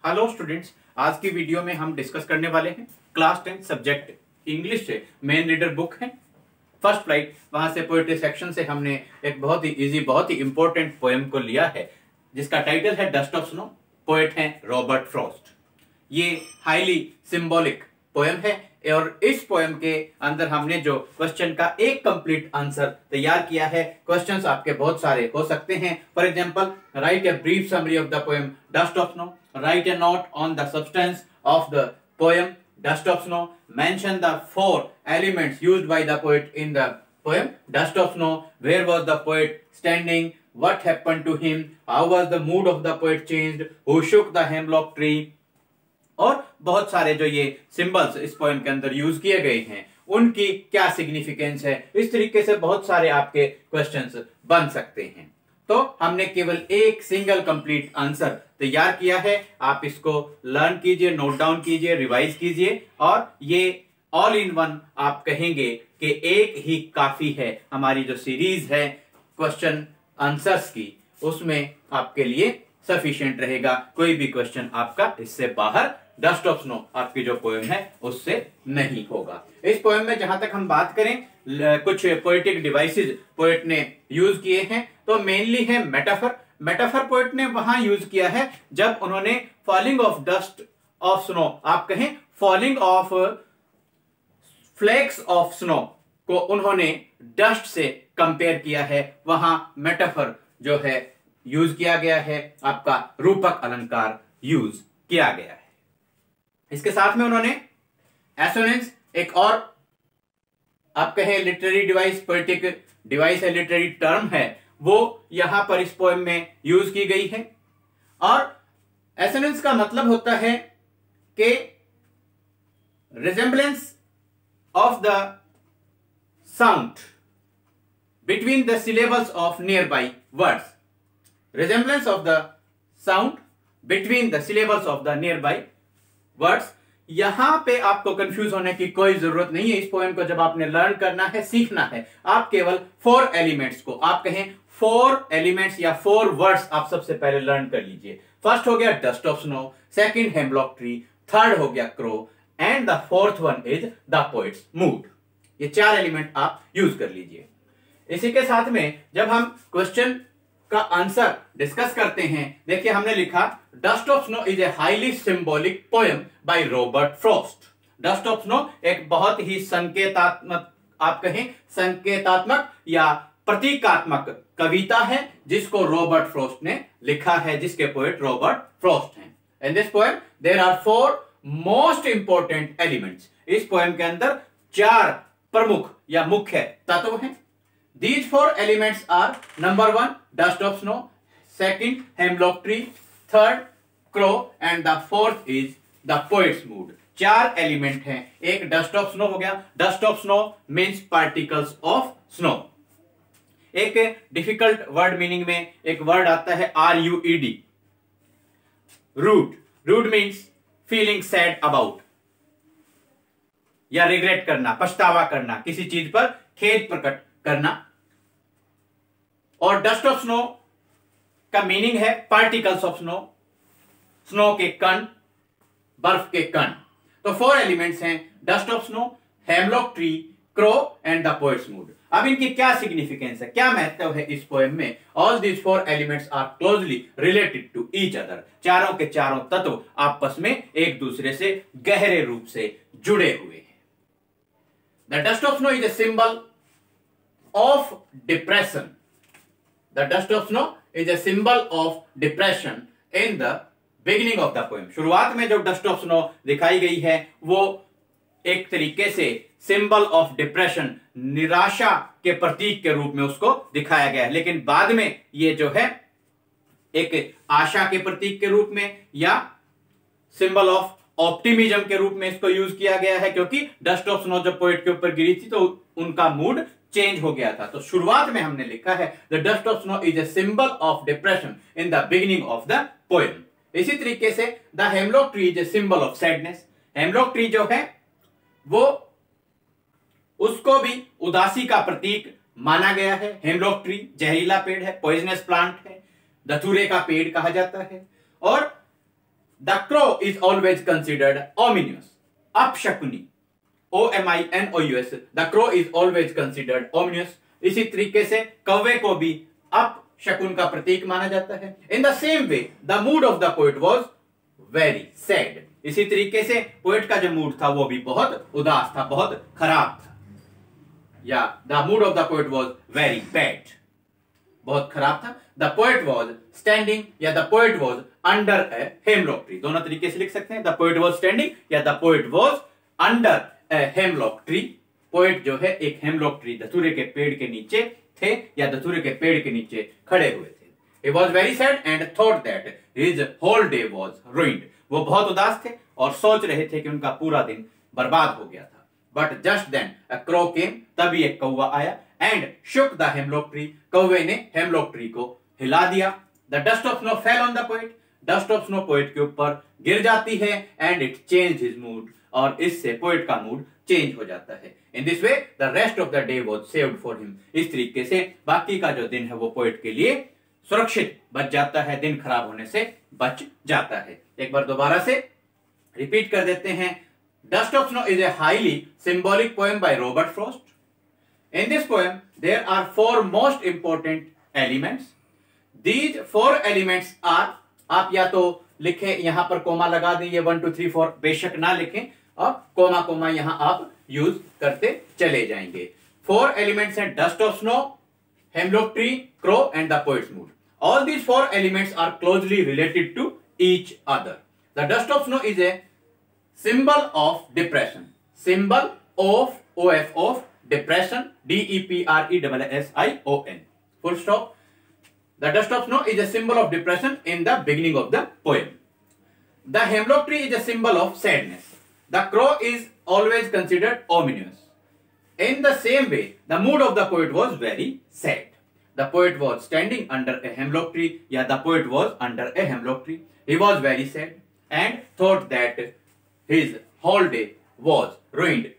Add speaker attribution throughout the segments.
Speaker 1: Hello students, आज की video में हम डिस्कस करने वाले हैं क्लास 10 सब्जेक्ट इंग्लिश से मेन रीडर बुक है फर्स्ट फ्लाइट। वहां से पोएट्री सेक्शन से हमने एक बहुत ही इजी, बहुत ही इंपॉर्टेंट पोएम को लिया है जिसका टाइटल है डस्ट ऑफ स्नो। पोएट हैं रॉबर्ट फ्रॉस्ट। ये हाईली सिंबॉलिक पोएम है और इस पोएम के अंदर हमने जो क्वेश्चन का एक कंप्लीट आंसर तैयार किया है। क्वेश्चंस आपके बहुत सारे हो सकते हैं। For example, write a brief summary of the poem Dust of Snow, write a note on the substance of the poem Dust of Snow, mention the 4 elements used by the poet in the poem Dust of Snow, where was the poet standing, what happened to him, how was the mood of the poet changed, who shook the hemlock tree, और बहुत सारे जो ये symbols इस पोएम के अंदर use किए गए हैं उनकी क्या सिग्निफिकेंस है। इस तरीके से बहुत सारे आपके क्वेश्चंस बन सकते हैं। तो हमने केवल एक सिंगल कंप्लीट आंसर तैयार किया है। आप इसको लर्न कीजिए, नोट डाउन कीजिए, रिवाइज कीजिए और ये ऑल इन वन आप कहेंगे कि एक ही काफी है। हमारी जो सीरीज है क्वेश्चन आंसर्स की, उसमें आपके लिए सफिशिएंट रहेगा। कोई भी क्वेश्चन आपका इससे बाहर डस्ट ऑफ स्नो आपकी जो पोएम है उससे नहीं होगा। इस पोएम में जहां तक हम बात करें, कुछ पोएटिक डिवाइसेस पोएट ने यूज किए हैं। तो मेनली है मेटाफर। मेटाफर पोएट ने वहां यूज किया है जब उन्होंने falling of Dust of Snow, आप कहें falling of flakes of snow को उन्होंने डस्ट से कंपेयर किया है। वहां मेटाफर जो है यूज किया गया है, आपका रूपक अलंकार यूज किया गया है। इसके साथ में उन्होंने एसोनेंस, एक और आप कहें लिटरेरी डिवाइस, पोएटिक डिवाइस है, लिटरेरी टर्म है, वो यहां पर इस पोएम में यूज की गई है। और एसोनेंस का मतलब होता है कि resemblance of the sound between the syllables of nearby words, resemblance of the sound between the syllables of the nearby words। यहां पे आपको कंफ्यूज होने की कोई जरूरत नहीं है। इस पोएम को जब आपने लर्न करना है, सीखना है, आप केवल 4 एलिमेंट्स को, आप कहें 4 एलिमेंट्स या 4 वर्ड्स आप सबसे पहले लर्न कर लीजिए। फर्स्ट हो गया dust of snow, second hemlock tree, third हो गया crow and the fourth one is the poets mood. ये 4 एलिमेंट आप यूज कर लीजिए। इसी के साथ में जब हम क्वेश्चन का आंसर डिस्कस करते हैं, देखिए हमने लिखा dust of Snow is a highly symbolic poem by Robert Frost. Dust of snow एक बहुत ही संकेतात्मक, आप कहें संकेतात्मक या प्रतीकात्मक कविता है जिसको रॉबर्ट फ्रॉस्ट ने लिखा है, जिसके पोएट रॉबर्ट फ्रॉस्ट हैं। In this poem there are 4 most important elements. इस पोएम के अंदर 4 प्रमुख या मुख्य तत्व हैं। These 4 elements are number 1 dust of snow, second hemlock tree, third crow and the fourth is the poet's mood। 4 element हैं। एक डस्ट ऑफ स्नो हो गया। Dust of snow means particles of snow. एक डिफिकल्ट वर्ड मीनिंग में एक word आता है RUED, rued. Rued means feeling sad about या रिग्रेट करना, पछतावा करना, किसी चीज पर खेद प्रकट करना। और डस्ट ऑफ स्नो का मीनिंग है पार्टिकल्स ऑफ स्नो, स्नो के कण, बर्फ के कण। तो 4 एलिमेंट्स हैं Dust of snow, hemlock tree, crow and the poets mood. अब इनकी क्या सिग्निफिकेंस है, क्या महत्व है इस पोएम में। All these 4 elements are closely related to each other. चारों के चारों तत्व आपस में एक दूसरे से गहरे रूप से जुड़े हुए हैं। The dust of Snow is a symbol of depression। The dust of snow is a symbol of depression in the beginning of the poem। शुरुआत में जो dust of snow दिखाई गई है वो एक तरीके से सिंबल ऑफ डिप्रेशन, निराशा के प्रतीक के रूप में उसको दिखाया गया है। लेकिन बाद में ये जो है एक आशा के प्रतीक के रूप में या सिंबल ऑफ ऑप्टिमिज्म के रूप में इसको यूज किया गया है, क्योंकि डस्ट ऑफ स्नो जब पोएट के ऊपर गिरी थी तो उनका मूड चेंज हो गया था। तो शुरुआत में हमने लिखा है the dust of Snow is a symbol of depression in the beginning of the poem. इसी तरीके से the hemlock tree is a symbol of sadness. Hemlock tree जो है वो, उसको भी उदासी का प्रतीक माना गया है। हेमलॉक ट्री जहरीला पेड़ है, पॉइजनस प्लांट है, धतूरे का पेड़ कहा जाता है। और the crow is always considered ominous, अपशकुनी, OMINOUS, the crow is always considered ominous. इसी तरीके से कौवे को भी अपशकुन का प्रतीक माना जाता है। In the same way the mood off the poet was very sad, इसी तरीके से पोएट का जो मूड था वो भी बहुत उदास था, बहुत खराब था, या the mood off the poet was very bad, बहुत खराब था। द पोएट वॉज स्टैंडिंग या the poet was under a hemlock tree, दोनों तरीके से लिख सकते हैं। द पोएट वॉज स्टैंडिंग या the poet was under a hemlock tree. Poet जो है एक हेमलॉक ट्री, धतूरे के पेड़ के नीचे थे या धतूरे के पेड़ के नीचे खड़े हुए थे। He was very sad and thought that his whole day was ruined. वो बहुत उदास थे और सोच रहे थे कि उनका पूरा दिन बर्बाद हो गया था। But just then a crow came, तभी एक कौवा आया, and shook the hemlock tree. कौवे ने हेमलॉक ट्री को हिला दिया। The dust of snow fell on the poet. Dust of snow poet के ऊपर गिर जाती है, and it changed his mood. और इससे पोएट का मूड चेंज हो जाता है। In this way the rest of the day was saved for him. इस तरीके से बाकी का जो दिन है वो पोएट के लिए सुरक्षित बच जाता है, दिन खराब होने से बच जाता है। एक बार दोबारा से रिपीट कर देते हैं। Dust of Snow is a highly symbolic poem by Robert Frost. In this poem there are 4 most important elements. These 4 elements are, आप या तो लिखें यहां पर कोमा लगा दीजिए 1 2 3 4, बेशक ना लिखें, और कोमा कोमा यहां आप यूज करते चले जाएंगे। 4 एलिमेंट्स हैं Dust of snow, hemlock tree, crow and the poets mood. All these 4 elements are closely related to each other. The dust of snow is a symbol of depression. Symbol of depression. DEPRESSION. Full stop. The dust of snow is a symbol of depression in the beginning of the poem. The hemlock tree is a symbol of sadness. The crow is always considered ominous. In the same way, the mood of the poet was very sad. The poet was standing under a hemlock tree. Yeah, the poet was under a hemlock tree. He was very sad and thought that his whole day was ruined.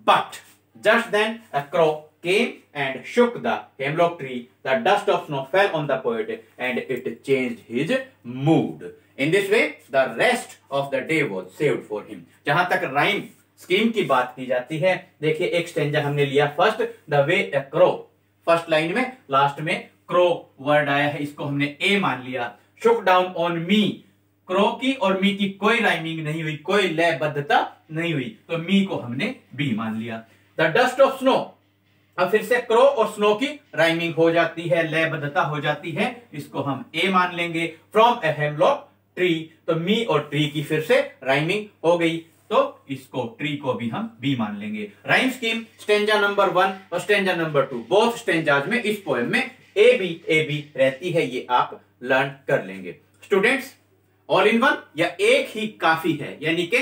Speaker 1: But just then a crow came and shook the hemlock tree. The dust of snow fell on the poet and it changed his mood. In this way, the rest of the day was saved for him. जहां तक rhyme scheme की बात की जाती है, देखिए एक stanza हमने लिया first, the way A crow. First line में लास्ट में क्रो वर्ड आया है, इसको हमने ए मान लिया। शुक डाउन ऑन मी, क्रो की और मी की कोई राइमिंग नहीं हुई, कोई लयबद्धता नहीं हुई, तो मी को हमने बी मान लिया। द डस्ट ऑफ स्नो, अब फिर से क्रो और स्नो की राइमिंग हो जाती है, लयबद्धता हो जाती है, इसको हम ए मान लेंगे। फ्रॉम ए हेमलॉक ट्री, तो मी और ट्री की फिर से राइमिंग हो गई, तो इसको ट्री को भी हम बी मान लेंगे। राइम स्कीम स्टेंजा नंबर 1 और स्टेंजा नंबर 2 बोथ स्टेंजाज में इस पोएम में ए बी रहती है, ये आप लर्न कर लेंगे। स्टूडेंट्स, ऑल इन वन या एक ही काफी है, यानी कि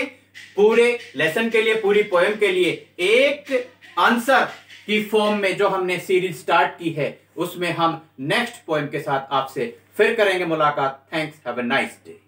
Speaker 1: पूरे लेसन के लिए, पूरी पोएम के लिए एक आंसर की फॉर्म में जो हमने सीरीज स्टार्ट की है, उसमें हम नेक्स्ट पोएम के साथ आपसे फिर करेंगे मुलाकात। Thanks, have a nice day.